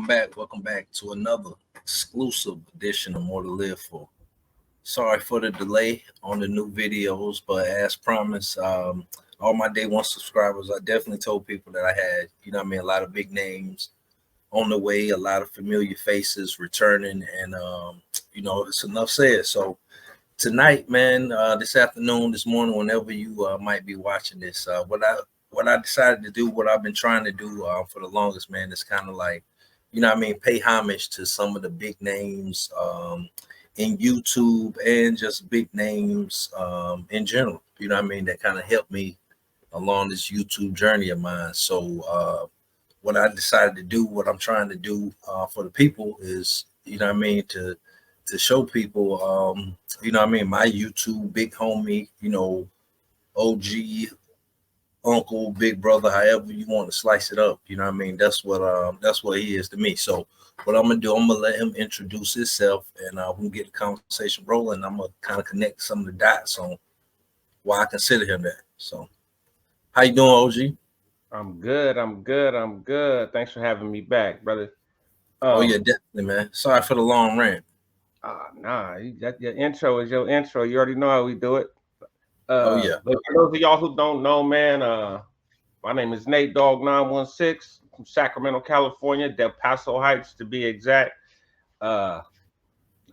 Welcome back to another exclusive edition of More to Live For. Sorry for the delay on the new videos, but as promised, all my day one subscribers, I definitely told people that I had, a lot of big names on the way, a lot of familiar faces returning, and it's enough said. So tonight, man, this afternoon, this morning, whenever you might be watching this, what I decided to do, what I've been trying to do for the longest, man, is kind of like, pay homage to some of the big names in YouTube and just big names in general. That kind of helped me along this YouTube journey of mine. So what I decided to do, what I'm trying to do for the people is, to show people, my YouTube big homie, OG, uncle, big brother, however you want to slice it up. That's what he is to me. So what I'm gonna do, I'm gonna let him introduce himself, and we'll get the conversation rolling. I'm gonna kind of connect some of the dots on why I consider him that. So how you doing, OG? I'm good. Thanks for having me back, brother. Oh yeah, definitely, man. Sorry for the long rant. Your intro is your intro. You already know how we do it. Oh yeah. But for those of y'all who don't know, man, my name is NateDogg 916 from Sacramento, California, Del Paso Heights to be exact. I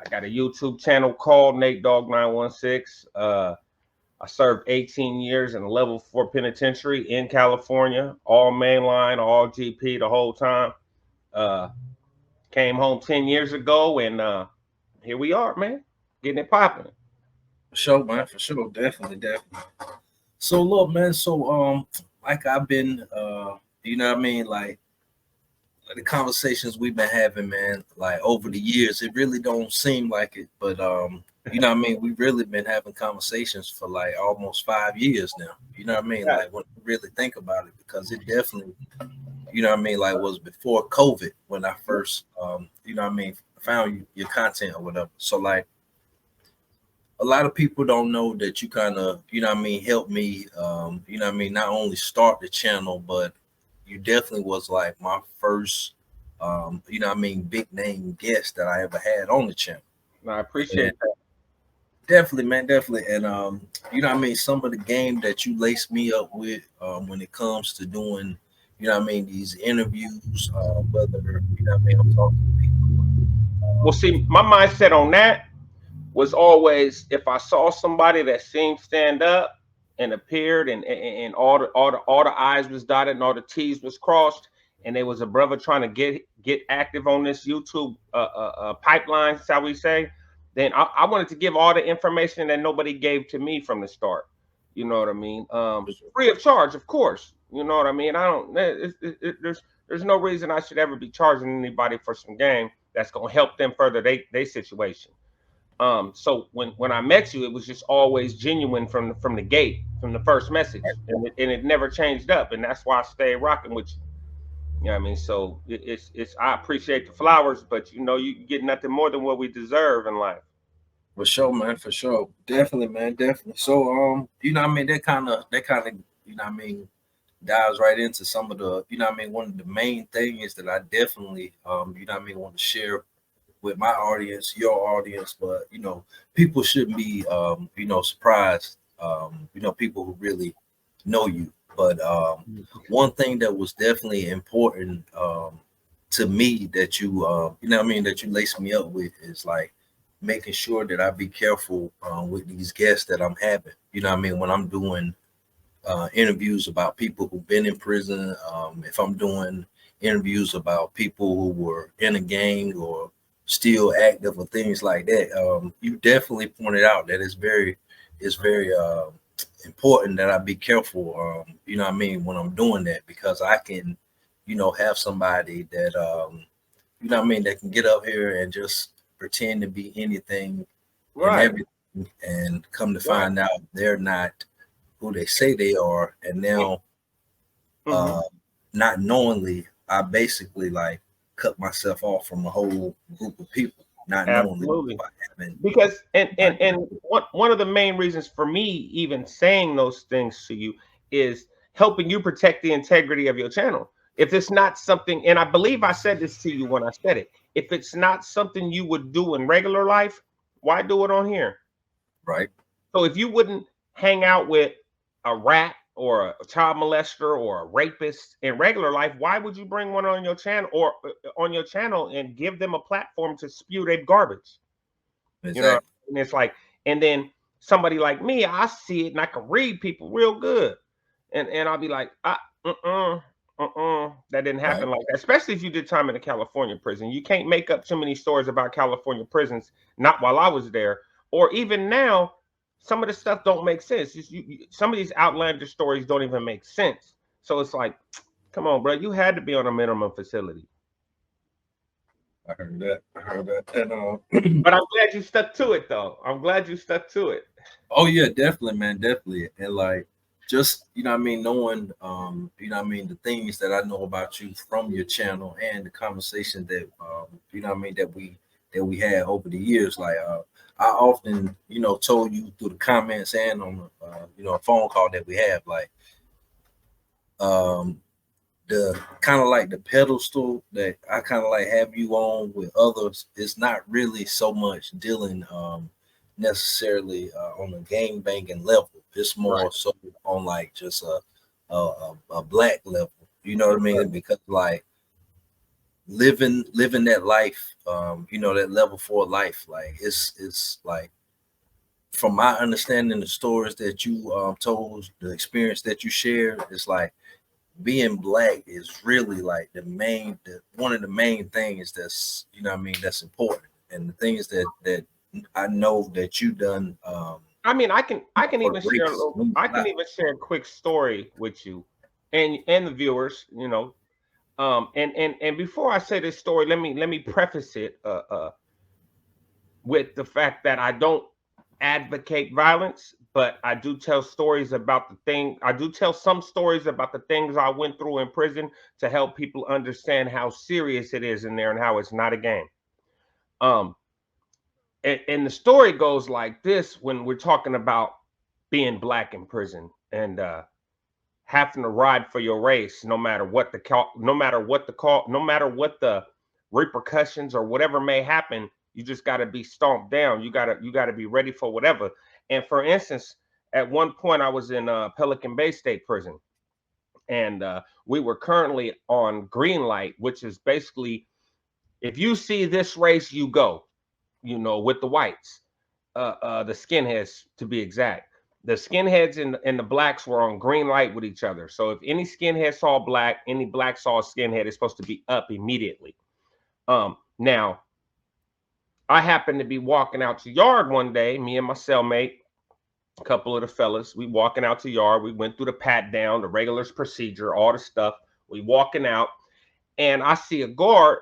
got a YouTube channel called NateDogg 916. I served 18 years in a level 4 penitentiary in California, all mainline, all GP the whole time. Came home 10 years ago, and here we are, man, getting it popping. For sure, man. For sure, definitely. So look, man. So like I've been, like the conversations we've been having, man, like over the years, it really don't seem like it, but we've really been having conversations for like almost 5 years now. Yeah. Like when you really think about it, because it definitely, like was before COVID when I first, found your content or whatever. So like a lot of people don't know that you kind of, helped me, not only start the channel, but you definitely was like my first, big name guest that I ever had on the channel. No, I appreciate And that. definitely, man, definitely. And, some of the game that you laced me up with when it comes to doing, these interviews, whether, I'm talking to people. Well, Um, see, my mindset on that was always if I saw somebody that seemed stand up and appeared and all the I's was dotted and all the T's was crossed, and there was a brother trying to get active on this YouTube pipeline, shall we say, then I wanted to give all the information that nobody gave to me from the start. You know what I mean? Free of charge, of course. You know what I mean? I don't. There's no reason I should ever be charging anybody for some game that's gonna help them further they situation. So when I met you, it was just always genuine from the gate, from the first message, and it never changed up, and that's why I stayed rocking with you. You know what I mean? So it's I appreciate the flowers, but you get nothing more than what we deserve in life. For sure, man. For sure, definitely, man, definitely. So, that kind of, dives right into some of the, one of the main things that I definitely, want to share with my audience, your audience, but people shouldn't be, surprised, people who really know you. But one thing that was definitely important to me that that you lace me up with is like making sure that I be careful with these guests that I'm having. When I'm doing interviews about people who've been in prison, if I'm doing interviews about people who were in a gang or still active or things like that. You definitely pointed out that it's very important that I be careful. When I'm doing that because I can, have somebody that that can get up here and just pretend to be anything and Right, everything, and come to right. find out they're not who they say they are. And now, Mm-hmm. uh, not knowingly, I basically like cut myself off from a whole group of people, not knowingly Absolutely. by having Because like, one of the main reasons for me even saying those things to you is helping you protect the integrity of your channel. If it's not something, and I believe I said this to you when I said it, if it's not something you would do in regular life, why do it on here? Right. So if you wouldn't hang out with a rat or a child molester or a rapist in regular life, why would you bring one on your channel or on your channel and give them a platform to spew their garbage? You know, Exactly. and it's like, and then somebody like me, I see it and I can read people real good, and I'll be like, that didn't Right. happen like that. Especially if you did time in a California prison, you can't make up too many stories about California prisons. Not while I was there, or even now. Some of the stuff don't make sense. Some of these outlandish stories don't even make sense. So it's like, come on, bro, you had to be on a minimum facility. I heard that. I heard that. And But I'm glad you stuck to it, though. I'm glad you stuck to it. oh yeah, definitely, man, definitely. And like just you know what I mean, knowing you know what I mean, the things that I know about you from your channel and the conversation that you know what I mean that we had over the years. Like I often, you know, told you through the comments and on you know, a phone call that we have, like um the kind of like the pedestal that I kind of like have you on with others is not really so much dealing necessarily on a game banging level. It's Right. more so on like just a black level. You know what I mean? Because like living that life, you know, that level 4 life, like it's like from my understanding, the stories that you told, the experience that you shared, it's like being black is really like one of the main things that's, you know what I mean, that's important. And the things that I know that you done I mean, I can for the even share a race little, means I a can lot. even share a quick story with you and the viewers, you know. And before I say this story, let me preface it with the fact that I don't advocate violence, but I do tell stories about the thing. I do tell some stories about the things I went through in prison to help people understand how serious it is in there and how it's not a game. Um, and the story goes like this when we're talking about being black in prison and having to ride for your race no matter what the call, no matter what the call, no matter what the repercussions or whatever may happen. You just got to be stomped down. You got to be ready for whatever. And for instance, at one point I was in Pelican Bay State Prison, and we were currently on green light, which is basically if you see this race, you go. You know, with the whites, the skinheads to be exact. The skinheads and the blacks were on green light with each other. So if any skinhead saw black, any black saw a skinhead, it's supposed to be up immediately. Now I happened to be walking out to yard one day, me and my cellmate, a couple of the fellas, we walking out to yard. We went through the pat down, the regulars procedure, all the stuff. We walking out, and I see a guard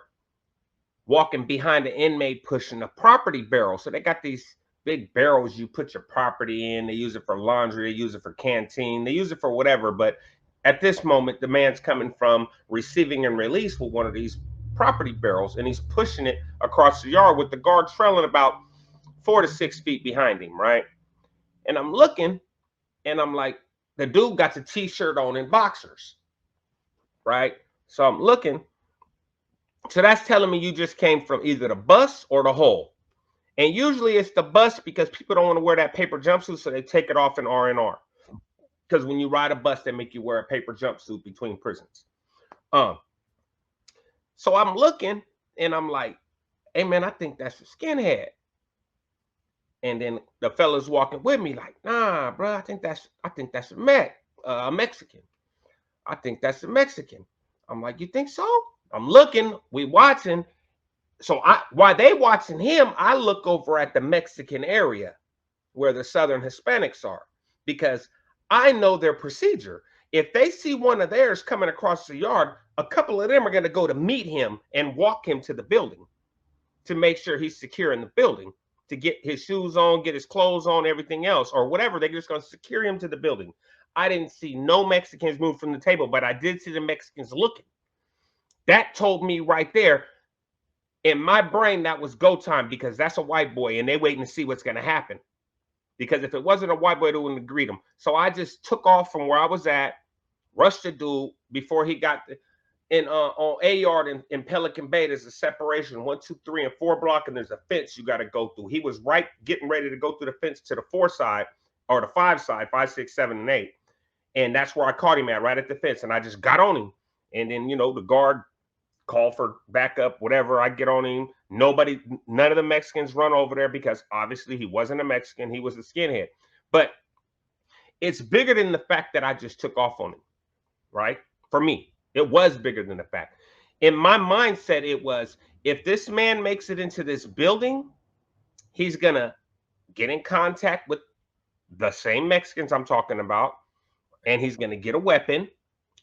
walking behind the inmate pushing a property barrel. So they got these big barrels you put your property in. They use it for laundry, they use it for canteen, they use it for whatever. But at this moment, the man's coming from receiving and release with one of these property barrels, and he's pushing it across the yard with the guard trailing about 4 to 6 feet behind him, right? And I'm looking, and I'm like, the dude got the t-shirt on and boxers, right? So I'm looking. So that's telling me you just came from either the bus or the hole. And usually it's the bus because people don't want to wear that paper jumpsuit, so they take it off in R&R. Because when you ride a bus, they make you wear a paper jumpsuit between prisons. Um, so I'm looking and I'm like, hey man, I think that's a skinhead. And then the fellas walking with me like, nah, bro, I think that's a Mexican. I think that's a Mexican. I'm like, you think so? I'm looking, we watching. So while they watching him, I look over at the Mexican area where the Southern Hispanics are, because I know their procedure. If they see one of theirs coming across the yard, a couple of them are going to go to meet him and walk him to the building to make sure he's secure in the building, to get his shoes on, get his clothes on, everything else, or whatever. They're just going to secure him to the building. I didn't see no Mexicans move from the table, but I did see the Mexicans looking. That told me right there, in my brain, that was go time, because that's a white boy and they waiting to see what's going to happen. Because if it wasn't a white boy, they wouldn't greet him. So I just took off from where I was at, rushed the dude before he got on A Yard in Pelican Bay, there's a separation 1, 2, 3, and 4 block, and there's a fence you got to go through. He was right getting ready to go through the fence to the 4 side or the 5 side, 5, 6, 7, and 8. And that's where I caught him at, right at the fence. And I just got on him. And then, you know, the guard called for backup, whatever. I get on him. None of the Mexicans run over there because obviously he wasn't a Mexican. He was a skinhead. But it's bigger than the fact that I just took off on him, right? For me, it was bigger than the fact. In my mindset, it was, if this man makes it into this building, he's going to get in contact with the same Mexicans I'm talking about, and he's going to get a weapon,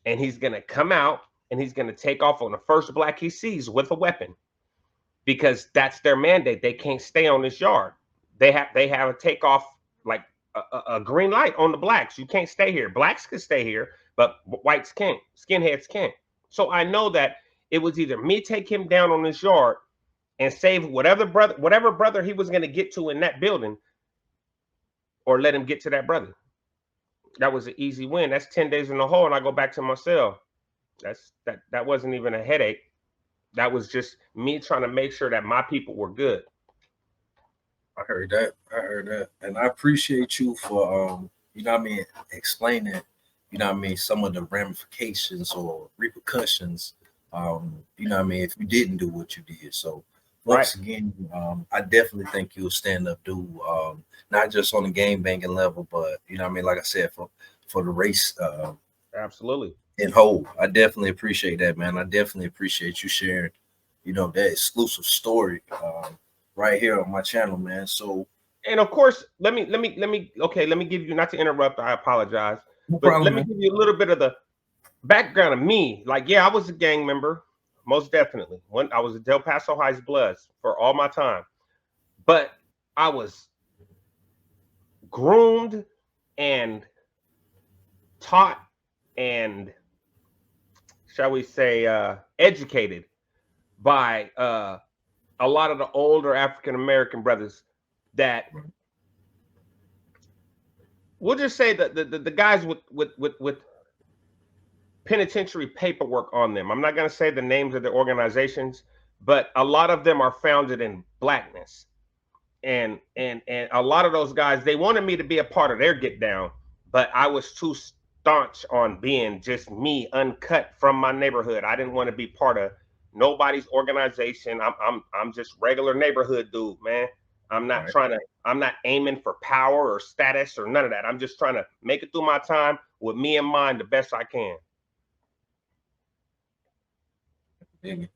and he's going to come out, and he's going to take off on the first black he sees with a weapon, because that's their mandate. They can't stay on this yard. They have a takeoff, like a green light on the blacks. You can't stay here. Blacks can stay here, but whites can't. Skinheads can't. So I know that it was either me take him down on this yard and save whatever brother he was going to get to in that building, or let him get to that brother. That was an easy win. That's 10 days in the hole, and I go back to my cell. That wasn't even a headache. That was just me trying to make sure that my people were good. I heard that. And I appreciate you for, you know what I mean, explaining, you know what I mean, some of the ramifications or repercussions, you know what I mean, if you didn't do what you did. So once again, I definitely think you'll stand up dude, not just on the game banging level, but, you know what I mean, like I said, for the race. Absolutely. In whole. I definitely appreciate that, man. I definitely appreciate you sharing, you know, that exclusive story right here on my channel, man. So, and of course, let me give you, not to interrupt, I apologize, no but problem, let me man. give you a little bit of the background of me. Like, yeah, I was a gang member, most definitely. When I was a Del Paso Heights Bloods for all my time, but I was groomed and taught and, shall we say, educated by a lot of the older African American brothers that, we'll just say that the guys with penitentiary paperwork on them. I'm not going to say the names of the organizations, but a lot of them are founded in blackness, and a lot of those guys, they wanted me to be a part of their get down, but I was too staunch on being just me, uncut from my neighborhood. I didn't want to be part of nobody's organization. I'm just regular neighborhood dude, man. I'm not I'm not aiming for power or status or none of that. I'm just trying to make it through my time with me in mind the best I can. I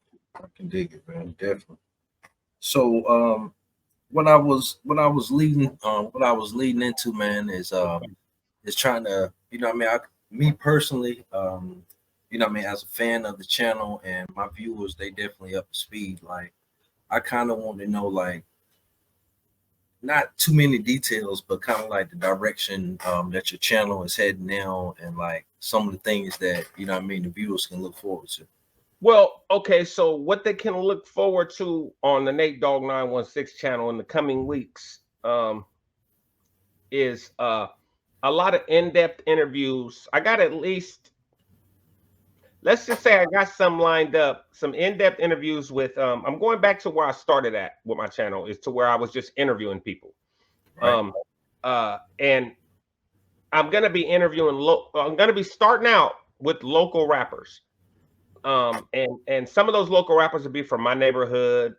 can dig it, man. Definitely. So what I was leading into, man, is trying to, you know what I mean, me personally, you know what I mean, as a fan of the channel and my viewers, they definitely up to speed. Like, I kind of want to know, like, not too many details, but kind of like the direction that your channel is heading now, and like some of the things that, you know what I mean, the viewers can look forward to. Well, okay, so what they can look forward to on the NateDogg 916 channel in the coming weeks is a lot of in-depth interviews. I got at least, let's just say I got some lined up, some in-depth interviews with, I'm going back to where I started at with my channel, is to where I was just interviewing people. Right. And I'm going to be interviewing, I'm going to be starting out with local rappers. And some of those local rappers will be from my neighborhood,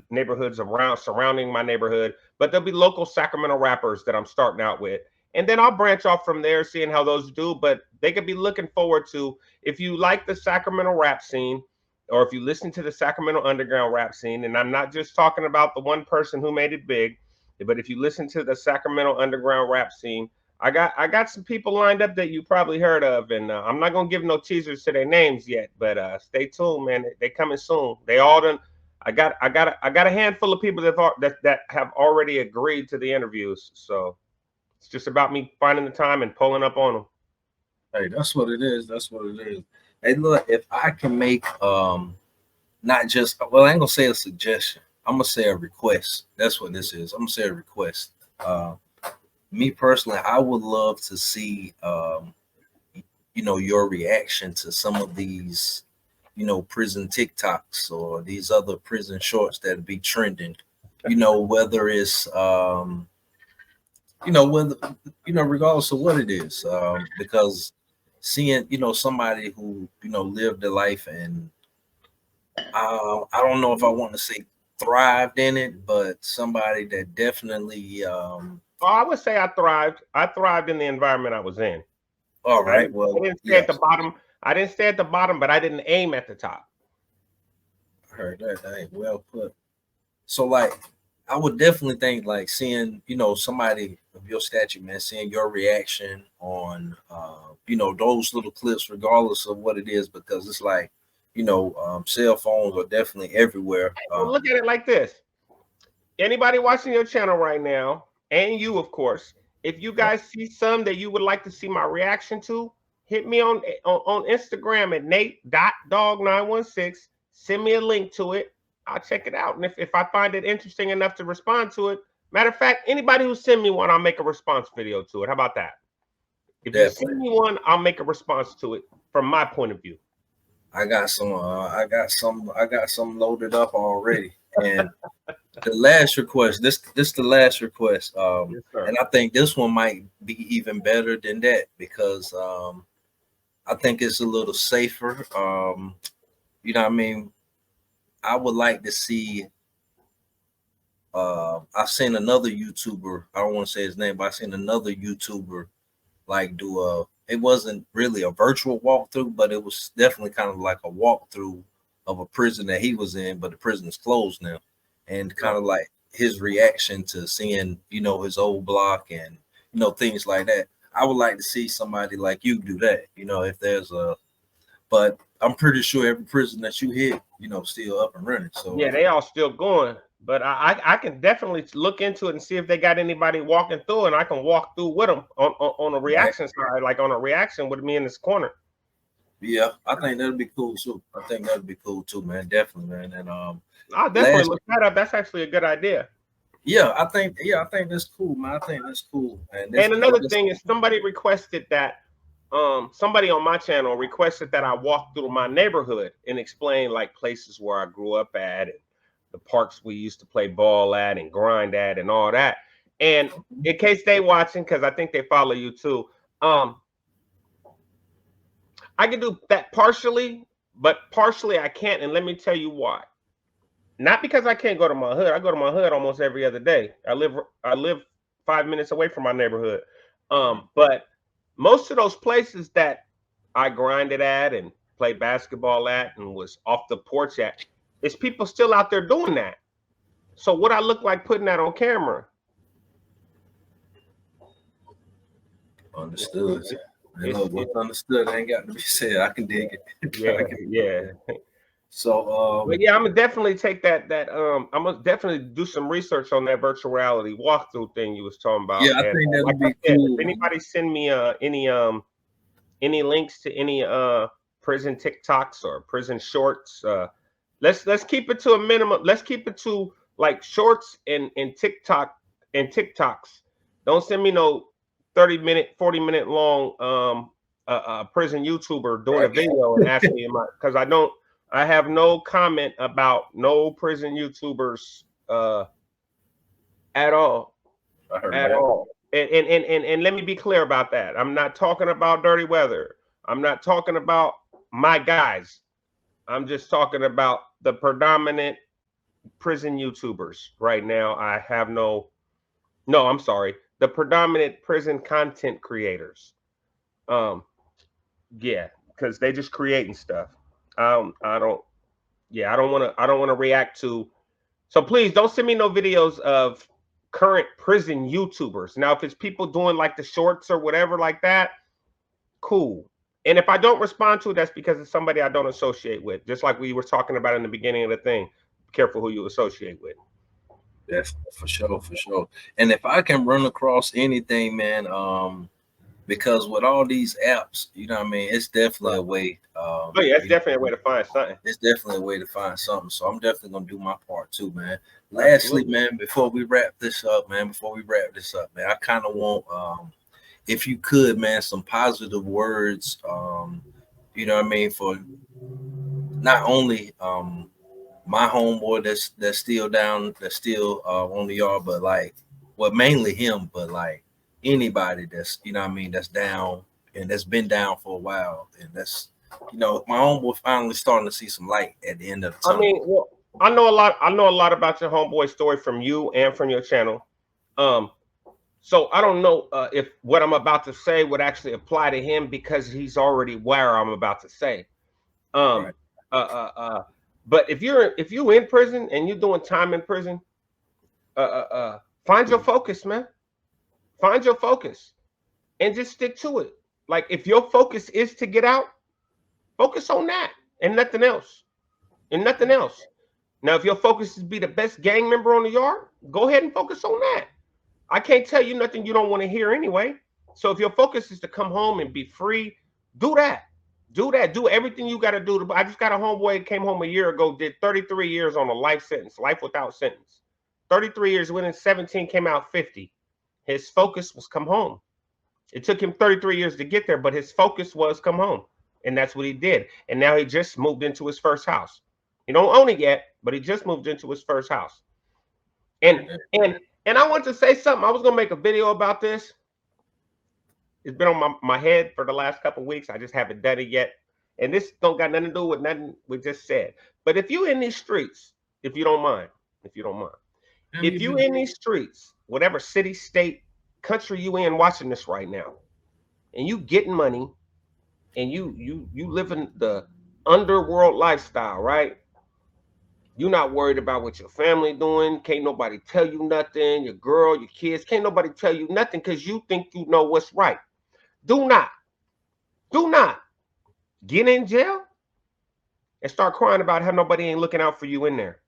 neighborhoods around surrounding my neighborhood, but there'll be local Sacramento rappers that I'm starting out with. And then I'll branch off from there, seeing how those do. But they could be looking forward to, if you like the Sacramento rap scene, or if you listen to the Sacramento underground rap scene, and I'm not just talking about the one person who made it big, but if you listen to the Sacramento underground rap scene, I got some people lined up that you probably heard of, and I'm not gonna give no teasers to their names yet, but stay tuned, man. They coming soon. They all done. I got a handful of people that have already agreed to the interviews. So it's just about me finding the time and pulling up on them. Hey, that's what it is. That's what it is. Hey, look, if I can make not just, well, I ain't gonna say a suggestion. I'm gonna say a request. That's what this is. I'm gonna say a request. Me personally, I would love to see your reaction to some of these, prison TikToks or these other prison shorts that be trending, whether it's, whether, regardless of what it is, because seeing, somebody who, lived a life and I don't know if I want to say thrived in it, but somebody that definitely, Oh, I would say I thrived. I thrived in the environment I was in. all I right, well, didn't stay yeah, at the bottom. I didn't stay at the bottom, but I didn't aim at the top. I heard that. That ain't well put. So, like, I would definitely think, like, seeing, somebody of your stature, man, seeing your reaction on, those little clips, regardless of what it is, because it's like, cell phones are definitely everywhere. Well, look at it like this. Anybody watching your channel right now, and you, of course, if you guys see some that you would like to see my reaction to, hit me on Instagram at NateDogg916. Send me a link to it. I'll check it out. And if I find it interesting enough to respond to it, matter of fact, anybody who send me one, I'll make a response video to it. How about that? If you send me one, I'll make a response to it from my point of view. I got some loaded up already. And the last request, this the last request. Yes, and I think this one might be even better than that because I think it's a little safer. You know what I mean? I would like to see I've seen another YouTuber, I don't want to say his name, but I've seen another YouTuber like do it wasn't really a virtual walkthrough, but it was definitely kind of like a walkthrough of a prison that he was in, but the prison is closed now. And kind of like his reaction to seeing, his old block and, things like that. I would like to see somebody like you do that, if there's but I'm pretty sure every prison that you hit, still up and running. So yeah, they all still going. But I can definitely look into it and see if they got anybody walking through, and I can walk through with them on a reaction side, like on a reaction with me in this corner. Yeah, I think that'd be cool too. I think that'd be cool too, man. Definitely, man. And I'll definitely look that up. That's actually a good idea. Yeah, I think that's cool, man. I think that's cool. And another thing is somebody requested that somebody on my channel requested that I walk through my neighborhood and explain like places where I grew up at and the parks we used to play ball at and grind at and all that. And in case they watching, because I think they follow you too, I can do that partially, but partially I can't. And let me tell you why. Not because I can't go to my hood. I go to my hood almost every other day. I live 5 minutes away from my neighborhood. But most of those places that I grinded at and played basketball at and was off the porch at, is people still out there doing that. So what I look like putting that on camera? Understood. What's understood ain't got to be said. I can dig it. Yeah. So but yeah, I'm gonna definitely take that. I'm gonna definitely do some research on that virtual reality walkthrough thing you was talking about. Yeah, I think that would be cool. If anybody send me any links to any prison TikToks or prison shorts, let's keep it to a minimum. Let's keep it to like shorts and TikToks. Don't send me no 30-minute, 40-minute long prison YouTuber doing a video and asking me because I have no comment about no prison YouTubers at all. At all. And let me be clear about that. I'm not talking about Dirty Weather. I'm not talking about my guys. I'm just talking about the predominant prison YouTubers right now. I have I'm sorry. The predominant prison content creators. Yeah, because they just creating stuff. I don't want to react to. So please don't send me no videos of current prison YouTubers. Now, if it's people doing like the shorts or whatever like that, cool. And if I don't respond to it, that's because it's somebody I don't associate with. Just like we were talking about in the beginning of the thing. Be careful who you associate with. That's for sure. And if I can run across anything, man, because with all these apps, you know what I mean, it's definitely a way. Oh yeah, it's definitely a way to find something. It's definitely a way to find something. So I'm definitely gonna do my part too, man. Lastly, man, before we wrap this up, man, I kind of want if you could, man, some positive words, you know what I mean, for not only my homeboy that's still down, that's still on the yard, but like, well, mainly him, but like anybody that's, you know what I mean, that's down and that's been down for a while, and that's, you know, my homeboy finally starting to see some light at the end of the I tunnel. mean, well, I know a lot. I know a lot about your homeboy story from you and from your channel. Um, so I don't know if what I'm about to say would actually apply to him because he's already where I'm about to say. Um, Right. uh, uh, uh, but if you in prison and you're doing time in prison, find your focus, man. Find your focus and just stick to it. Like if your focus is to get out, focus on that and nothing else. And nothing else. Now, if your focus is to be the best gang member on the yard, go ahead and focus on that. I can't tell you nothing you don't want to hear anyway. So if your focus is to come home and be free, do that. Do that. Do everything you got to do. I just got a homeboy came home a year ago, did 33 years on a life sentence, life without sentence. 33 years, within 17, came out 50. His focus was come home. It took him 33 years to get there, but his focus was come home. And that's what he did. And now he just moved into his first house. He don't own it yet, but he just moved into his first house. And and I want to say something. I was gonna make a video about this. It's been on my head for the last couple of weeks. I just haven't done it yet. And this don't got nothing to do with nothing we just said. But if you in these streets, if you don't mind, if you in these streets, whatever city, state, country you in watching this right now, and you getting money and you living the underworld lifestyle, right? You're not worried about what your family doing. Can't nobody tell you nothing. Your girl, your kids, can't nobody tell you nothing because you think you know what's right. Do not get in jail and start crying about how nobody ain't looking out for you in there.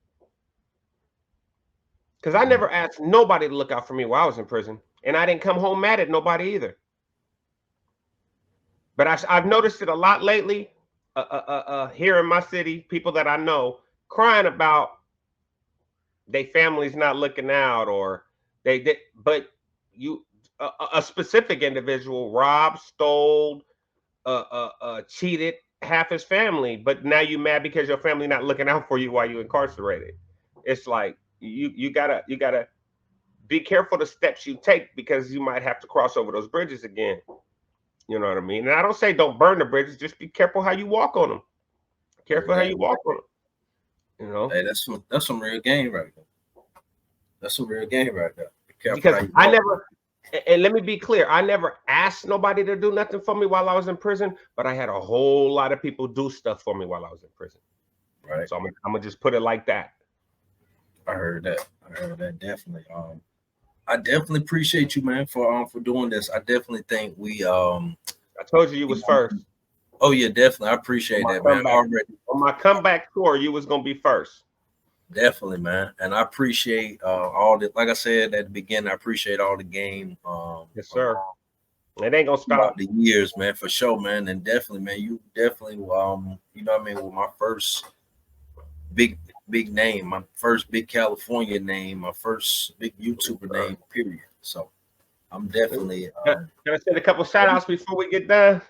Because I never asked nobody to look out for me while I was in prison. And I didn't come home mad at nobody either. But I've noticed it a lot lately here in my city, people that I know crying about their family's not looking out, or but you a specific individual robbed, stole, cheated half his family, but now you mad because your family not looking out for you while you incarcerated. It's like you gotta be careful the steps you take because you might have to cross over those bridges again. You know what I mean? And I don't say don't burn the bridges, just be careful how you walk on them. Careful how you walk on them. You know, hey, that's some real game right there. That's a real game right there. Be careful because how you I walk. never, and let me be clear, I never asked nobody to do nothing for me while I was in prison, but I had a whole lot of people do stuff for me while I was in prison. Right. So I'm gonna just put it like that. I heard that. I heard that definitely. I definitely appreciate you, man, for doing this. I definitely think we I told you was first. Oh yeah, definitely. I appreciate that, man. Already. On my comeback tour, you was gonna be first. Definitely, man. And I appreciate all the, like I said at the beginning, I appreciate all the game. Yes, sir. It ain't gonna stop. The years, man, for sure, man. And definitely, man, you definitely you know what I mean, with my first big name, my first big California name, my first big YouTuber name, period. So I'm definitely Can I send a couple shout outs before we get done?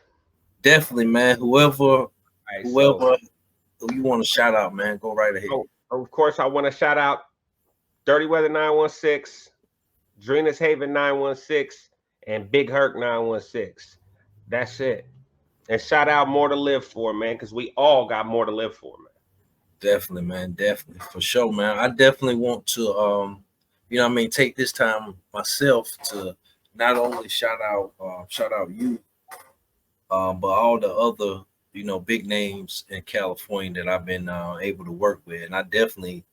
Definitely, man. Whoever Right, who you want to shout out, man, go right ahead. So, of course, I want to shout out Dirty Weather 916, Drina's Haven 916, and Big Herc 916. That's it. And shout out More to Live For, man, because we all got more to live for, man. Definitely, man. Definitely, for sure, man. I definitely want to, you know what I mean, take this time myself to not only shout out you, but all the other, you know, big names in California that I've been able to work with. And I definitely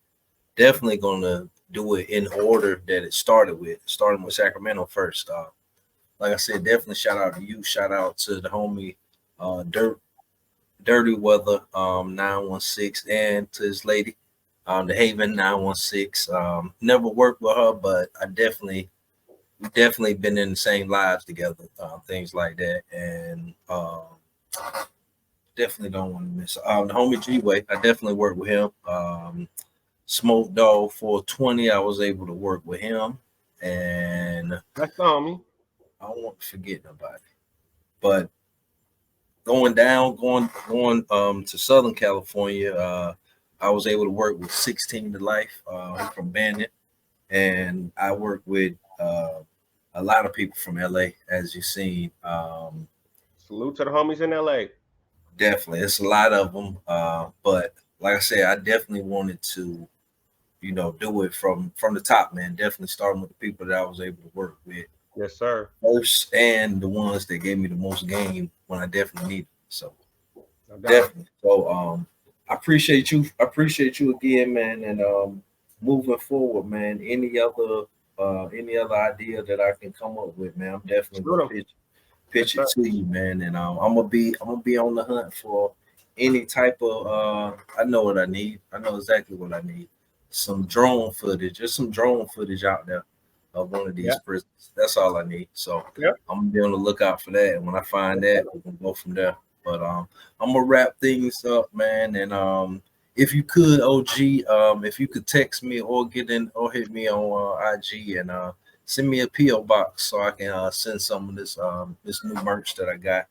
gonna do it in order that it started with, starting with Sacramento first. Like I said, definitely shout out to you. Shout out to the homie Dirty Weather 916, and to his lady, the Haven 916. Never worked with her, but we've definitely been in the same lives together, things like that. And definitely don't want to miss the homie G-Way. I definitely worked with him. Smoke Dog 420, I was able to work with him. And that's on me. I don't want to forget nobody. But going to Southern California, I was able to work with 16 to Life. I'm from Bandit, and I work with a lot of people from LA, as you've seen. Salute to the homies in LA. Definitely, it's a lot of them. But like I said, I definitely wanted to, do it from the top, man. Definitely starting with the people that I was able to work with Yes, sir. first, and the ones that gave me the most game when I definitely needed it. So No doubt. definitely. So I appreciate you. I appreciate you again, man. And moving forward, man. Any other idea that I can come up with, man, I'm definitely Shoot gonna 'em. Yes, pitch it sir. to you, man. And I'm gonna be on the hunt for any type of I know what I need. I know exactly what I need. Some drone footage, just some drone footage out there of one of Yeah. these prisons. That's all I need. So Yeah. I'm gonna be on the lookout for that. And when I find that, we can go from there. But I'm gonna wrap things up, man. And if you could, OG, if you could text me or get in or hit me on IG and send me a PO box so I can send some of this new merch that I got.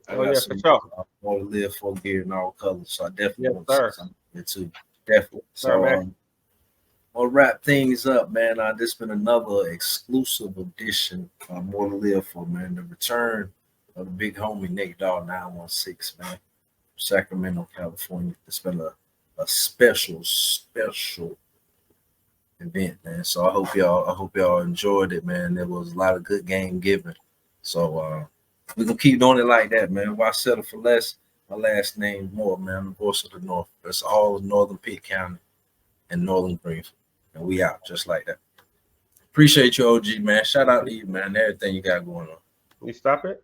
I Oh got yeah, for some sure. more to live for gear in all colors, so I definitely Yes, want to see sir. something there too. Definitely. Sir, So man. I'll wrap things up, man. This been another exclusive edition of More to Live For, man. The return of the big homie NateDogg 916, man. Sacramento, California. It's been a special event, man. So I hope y'all enjoyed it, man. There was a lot of good game given. So we're gonna keep doing it like that, man. Why settle for less? My last name more, man. I'm the voice of the North. That's all of Northern Pitt County and Northern Greenfield. And we out just like that. Appreciate you, OG, man. Shout out to you, man. Everything you got going on. You stop it.